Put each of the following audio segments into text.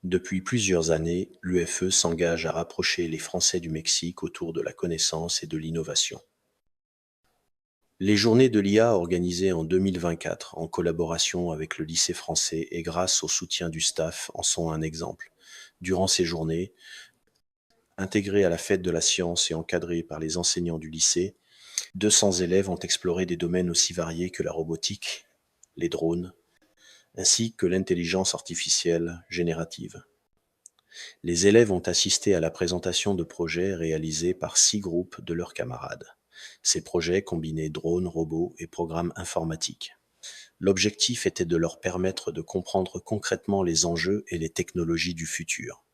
Depuis plusieurs années, l'UFE s'engage à rapprocher les Français du Mexique autour de la connaissance et de l'innovation. Les Journées de l'IA organisées en 2024 en collaboration avec le lycée français et grâce au soutien du staff en sont un exemple. Durant ces journées, intégrées à la fête de la science et encadrées par les enseignants du lycée, 200 élèves ont exploré des domaines aussi variés que la robotique, les drones, ainsi que l'intelligence artificielle générative. Les élèves ont assisté à la présentation de projets réalisés par 6 groupes de leurs camarades. Ces projets combinaient drones, robots et programmes informatiques. L'objectif était de leur permettre de comprendre concrètement les enjeux et les technologies du futur.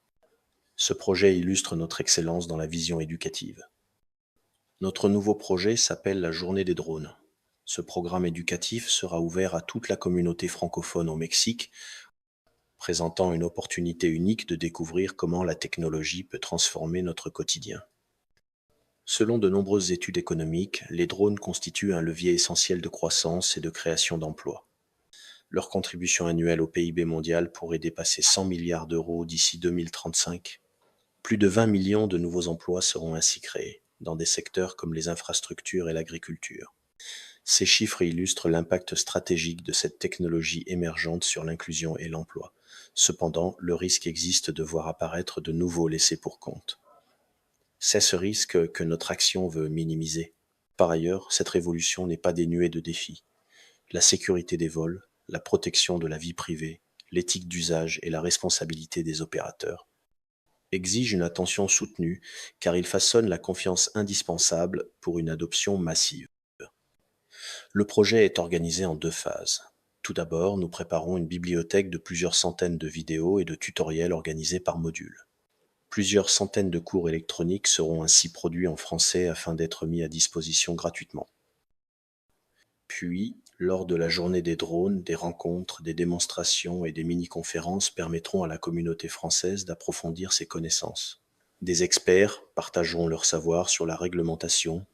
Ce projet illustre notre excellence dans la vision éducative. Notre nouveau projet s'appelle la Journée des drones. Ce programme éducatif sera ouvert à toute la communauté francophone au Mexique, présentant une opportunité unique de découvrir comment la technologie peut transformer notre quotidien. Selon de nombreuses études économiques, les drones constituent un levier essentiel de croissance et de création d'emplois. Leur contribution annuelle au PIB mondial pourrait dépasser 100 milliards d'euros d'ici 2035. Plus de 20 millions de nouveaux emplois seront ainsi créés, dans des secteurs comme les infrastructures et l'agriculture. Ces chiffres illustrent l'impact stratégique de cette technologie émergente sur l'inclusion et l'emploi. Cependant, le risque existe de voir apparaître de nouveaux laissés pour compte. C'est ce risque que notre action veut minimiser. Par ailleurs, cette révolution n'est pas dénuée de défis. La sécurité des vols, la protection de la vie privée, l'éthique d'usage et la responsabilité des opérateurs exigent une attention soutenue car ils façonnent la confiance indispensable pour une adoption massive. Le projet est organisé en 2 phases. Tout d'abord, nous préparons une bibliothèque de plusieurs centaines de vidéos et de tutoriels organisés par module. Plusieurs centaines de cours électroniques seront ainsi produits en français afin d'être mis à disposition gratuitement. Puis, lors de la journée des drones, des rencontres, des démonstrations et des mini-conférences permettront à la communauté française d'approfondir ses connaissances. Des experts partageront leur savoir sur la réglementation,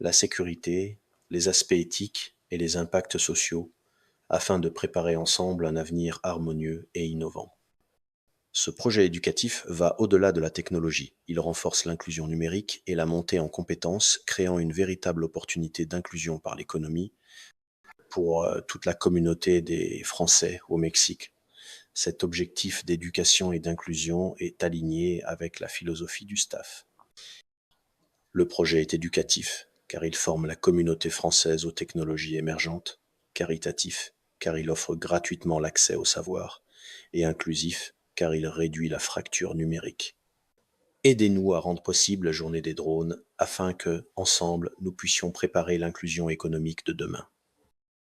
la sécurité, les aspects éthiques et les impacts sociaux, afin de préparer ensemble un avenir harmonieux et innovant. Ce projet éducatif va au-delà de la technologie. Il renforce l'inclusion numérique et la montée en compétences, créant une véritable opportunité d'inclusion par l'économie pour toute la communauté des Français au Mexique. Cet objectif d'éducation et d'inclusion est aligné avec la philosophie du staff. Le projet est éducatif, car il forme la communauté française aux technologies émergentes, caritatif, car il offre gratuitement l'accès au savoir, et inclusif, car il réduit la fracture numérique. Aidez-nous à rendre possible la journée des drones afin que, ensemble, nous puissions préparer l'inclusion économique de demain.